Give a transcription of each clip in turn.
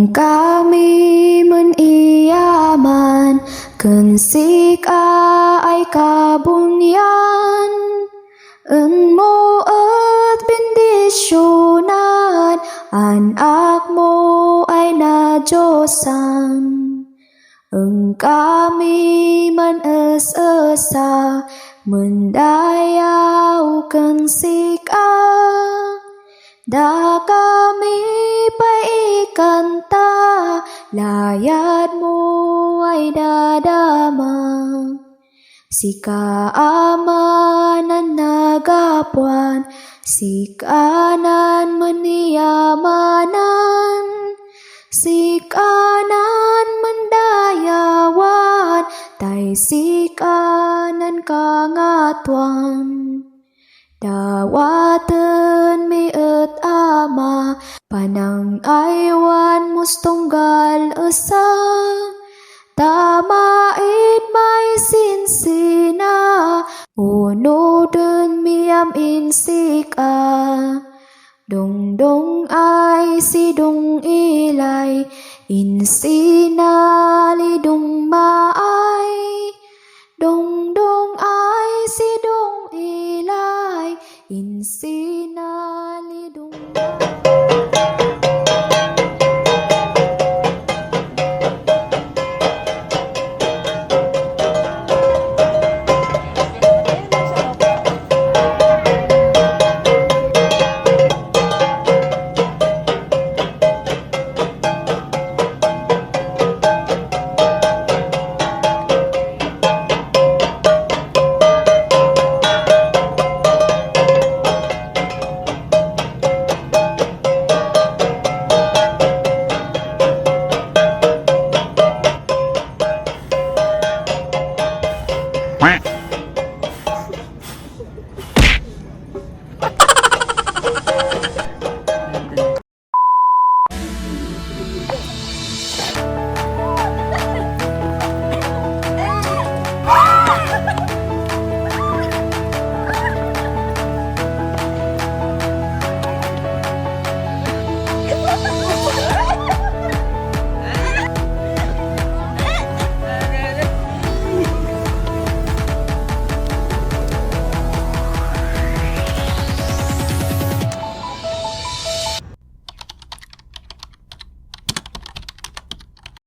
kami meniyaman, kensika ay kabunyan, mo at bendisyonan, anak mo ay nadyosan. Kami man asa, mendayaw kensika, da kami paikanta, layad mo ay dadama. Sika amanan nagapuan, sikanan maniyamanan, sikanan mandayawan, tay sikanan kangatuan. Dawaten miet ama, panang aywan mustunggal esa, tamait may sinsina, unoden miam insika. Dong ay si dong ilay, insina lidong maay. Dong ay si dong ilay, insina lidong maay.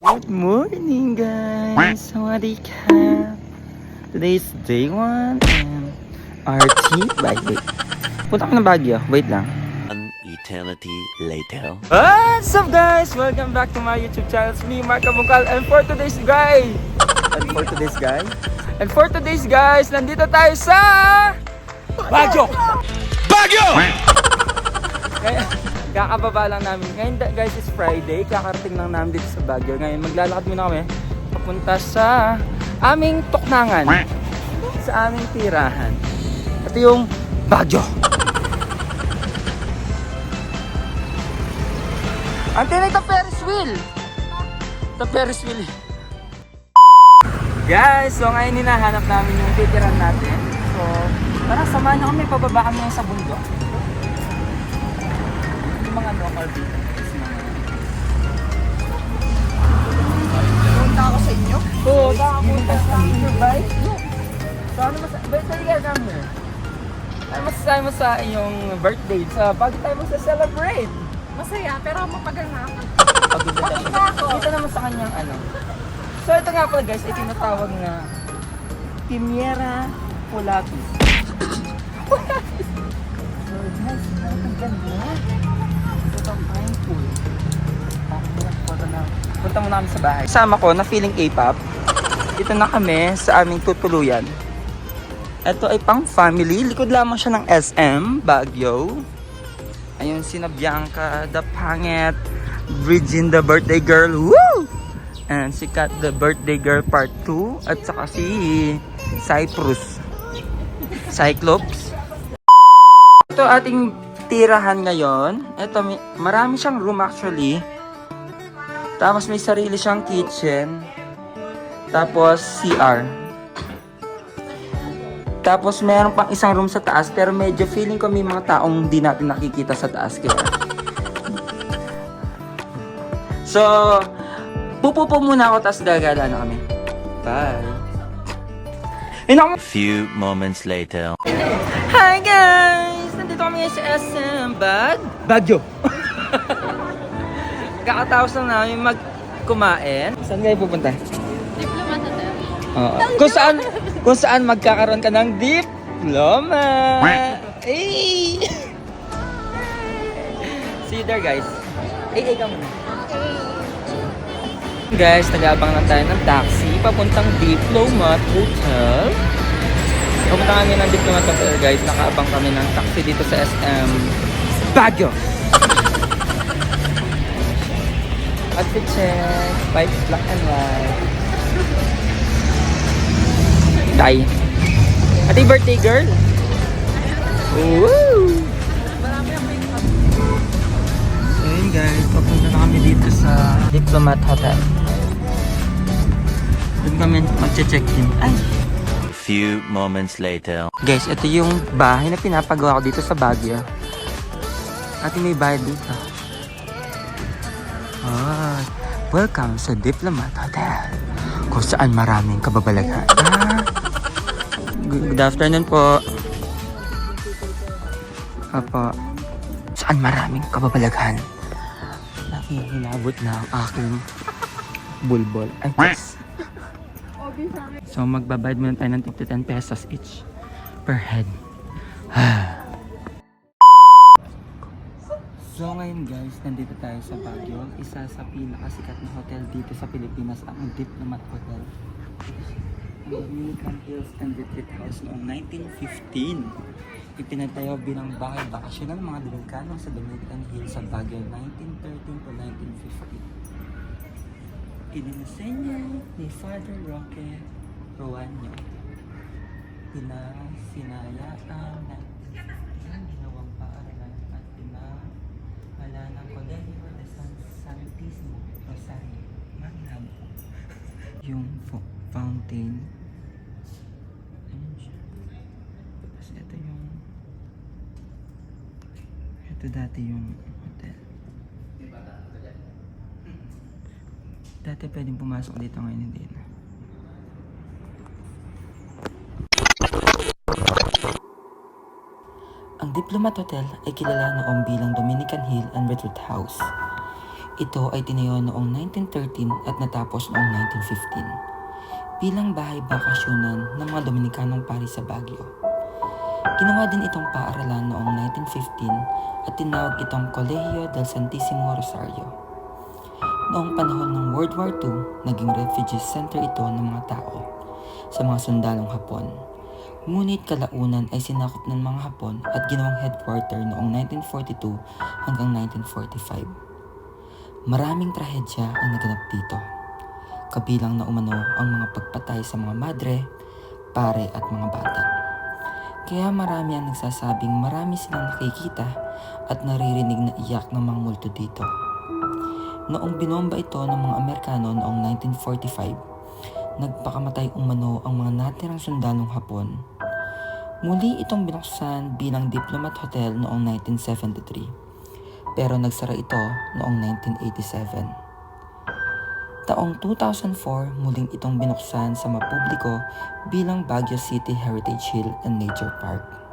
Good morning guys! Sawadika! Today is day 1 and RT Baguio. Punta ko ng Baguio. Wait lang. An eternity later. What's up guys? Welcome back to my YouTube channel. It's me, Mark Abungkal. And for today's guys, nandito tayo sa Baguio! Baguio! Kakababa lang namin. Ngayon guys is Friday. Kakarating lang namin dito sa Baguio. Ngayon maglalakad muna kami papunta sa aming tuknangan. Sa aming tirahan. Ito yung Baguio. Antay ito Ferris wheel. Ito Ferris wheel. Guys, so ngayon hinahanap namin yung titiran natin. So tara, samahan nyo kami. Pababa kami sa bundok. Mga local business. Punta ako sa inyo? Oo, kakapunta sa inyo, bye. So ano masasabi mo? Ano masasabi mo sa iyong birthday? Sa bago tayo magsa-celebrate? Masaya, pero mapagal na ako. Pagod na ako. Dito naman sa kanyang ano. So ito nga pala guys, ay tinatawag na Pimiera Pilatus. So guys, ang ganda. Punta muna kami sa bahay. Kasama ko na feeling K-pop. Dito na kami sa aming tutuluyan. Ito ay pang family. Likod lamang siya ng SM Baguio. Ayun sina Bianca, the Pangit, Bridgin, the birthday girl. Woo! And si Kat, the birthday girl part 2. At saka si Cyprus, Cyclops. Ito ating tirahan ngayon. Ito, marami siyang room actually. Tapos may sarili siyang kitchen. Tapos CR. Tapos meron pang isang room sa taas. Pero medyo feeling ko may mga taong di natin nakikita sa taas. Kaya So, pupupo muna ako, tapos gagala na kami. Bye. Few moments later. Hi guys! Nandito kami ngayon sa SM Baguio. Kakatapos lang namin magkumain. Saan kayo pupunta? Diploma na tayo. Oo. Kung saan magkakaroon ka ng diploma. Hey! See you there guys. Ay, ka muna. Guys, nag-aabang lang tayo ng taxi papuntang Diplomat Hotel. Pupunta kami ng Diplomat Hotel guys. Nakaabang kami ng taxi dito sa SM Baguio. Outfit check. Pipes black and white. Die. Happy birthday girl. Woo! Ayun guys, papunta na kami dito sa Diplomat Hotel. Doon kami mag-check-in. Ay! Few moments later. Guys, ito yung bahay na pinapagawa ko dito sa Baguio. At may bahay dito. Ah, welcome sa Diplomat Hotel. Kung saan maraming kababalaghan. Good afternoon po. Apo. Saan maraming kababalaghan. Nakihilabot na ang aking bulbol. Ay, yes. So, magbabayad muna tayo ng 10 pesos each per head. So, ngayon guys, nandito tayo sa Baguio. Isa sa pinakasikat na hotel dito sa Pilipinas, ang Diplomat Hotel. Ang Dominican Hills and Retreat House noong 1915. Ipinatayo bilang bahay bakasyon ng mga Dominicano sa Dominican Hills sa Baguio 1913 to 1950. Idinisenyo ni Father Roque Ruano. Sinayaan ng ginawang paaralan at pinala ng Colegio de San Santísimo Rosario. Manghab. Yung fountain. Ayun siya. Tapos ito dati yung hotel. Dati pwedeng pumasok dito, ngayon hindi na. Ang Diplomat Hotel ay kilala noong bilang Dominican Hill and Retreat House. Ito ay tinayo noong 1913 at natapos noong 1915 bilang bahay bakasyonan ng mga Dominikanong Paris sa Baguio. Ginawa din itong paaralan noong 1915 at tinawag itong Colegio del Santísimo Rosario. Noong panahon ng World War II, naging refugee center ito ng mga tao sa mga sundalong Hapon. Ngunit kalaunan ay sinakop ng mga Hapon at ginawang headquarter noong 1942 hanggang 1945. Maraming trahedya ang naganap dito. Kabilang na umano ang mga pagpatay sa mga madre, pare at mga bata. Kaya marami ang nagsasabing marami silang nakikita at naririnig na iyak ng mga multo dito. Noong binomba ito ng mga Amerikano noong 1945, nagpakamatay umano ang mga natirang sundalong Hapon. Muli itong binuksan bilang Diplomat Hotel noong 1973, pero nagsara ito noong 1987. Taong 2004, muling itong binuksan sa mapubliko bilang Baguio City Heritage Hill and Nature Park.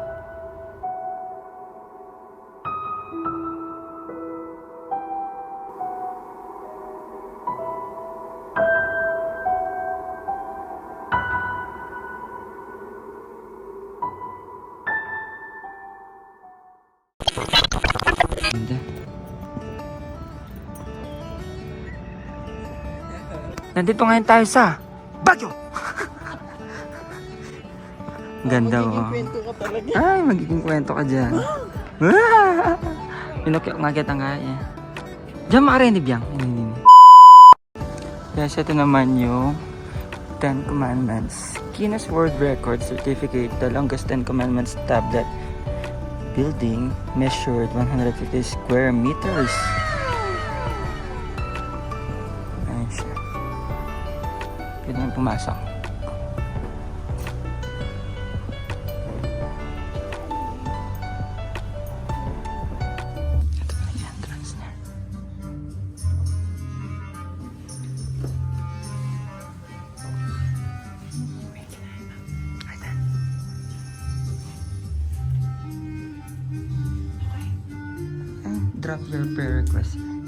Nandito ngayon tayo sa Baguio! Ganda mo. Ay, magiging kwento ka dyan. Pinukyo nga kita nga eh. Diyan makarinib yan. Yes, ito naman yung 10 Commandments. Guinness World Record Certificate, the longest 10 Commandments tablet building measured 150 square meters. Ayan siya. Pwede nang pumasok. Ito na yung entrance niya. drop your prayer request here.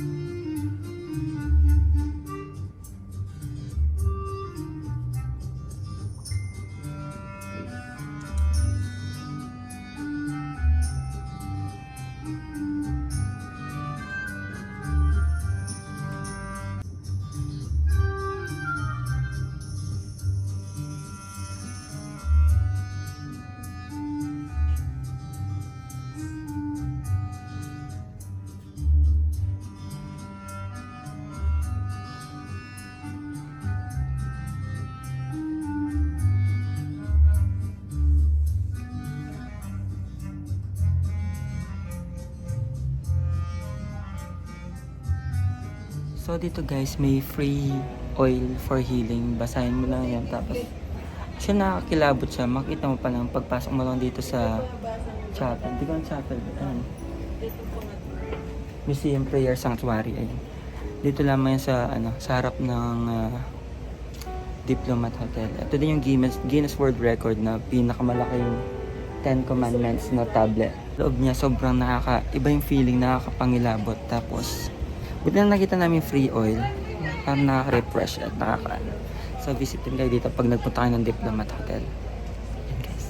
So dito guys, may free oil for healing. Basahin mo lang yan. Tapos, siya nakakilabot siya. Makita mo pa lang pagpasok mo lang dito sa chapel. Di ko ang chapel. Ayan. Museum Prayer Sanctuary. Ayan. Dito lamang yan sa, sa harap ng Diplomat Hotel. Ito din yung Guinness World Record na pinakamalaking 10 Commandments na tablet. Loob niya sobrang iba yung feeling, nakakapangilabot. Tapos, buti na nakita namin free oil. Parang nakaka-refresh at So, visitin kayo dito pag nagpunta kayo ng Diplomat Hotel. Yan guys.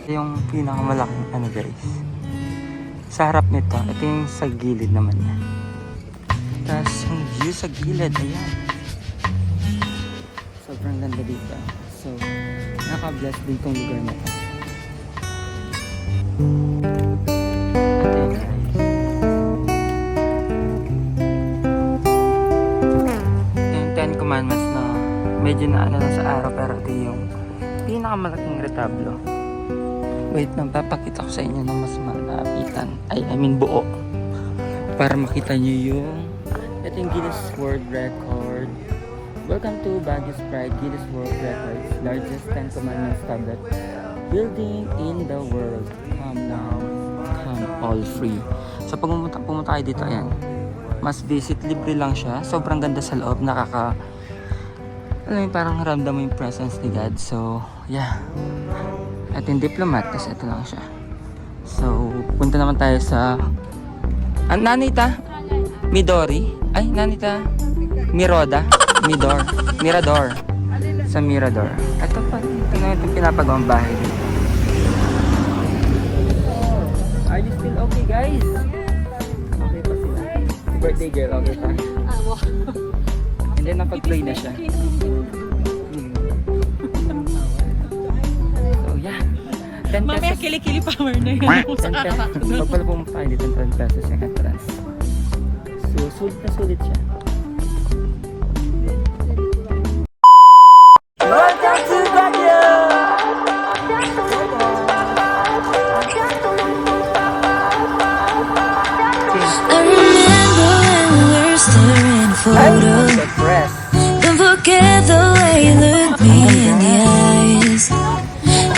Ito yung pinakamalaking guys. Sa harap nito, ito yung sa gilid naman niya. Tapos yung view sa gilid, ayan. Sobrang ganda dito. So, naka-bless din tong lugar na ito. Commandments na medyo na lang sa araw, pero ito yung pinakamalaking retablo. Wait lang, papakita ko sa inyo ng mas malapitan. I mean buo. Para makita nyo yung ito yung Guinness World Record. Welcome to Baguio's Pride Guinness World Records, largest 10 Commandments tablet building in the world. Come now, come all free. So pag pumunta kayo dito, ayan, mas visit, libre lang siya. Sobrang ganda sa loob, alam mo, parang ramdam mo yung presence ni God. So, yeah. At yung Diplomat, kasi ito lang siya. So, punta naman tayo sa Nanita? Midori? Ay, Nanita? Mirador. Sa Mirador. Ito pa, ito na itong pinapagawang bahay dito. Are you still okay, guys? Okay pa sila. Birthday girl, okay pa? And then napag-play na siya. So yeah, 10 Mamaya pesos. kilikili power na yan. 10 pesos. Pag pala pumunta kayo dito, 10 pesos yung entrance. So sulit na sulit siya. Welcome to Baguio! I remember when we were staring photos. The press. Don't forget the way you look me in the eyes.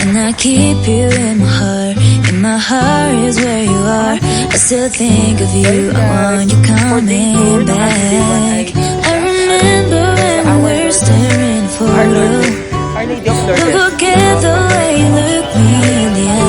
And I keep you in my heart. In my heart is where you are. I still think of you. I want you coming back. I remember when we were staring photos. Our Lady of Don't Lourdes. forget the way you look me in the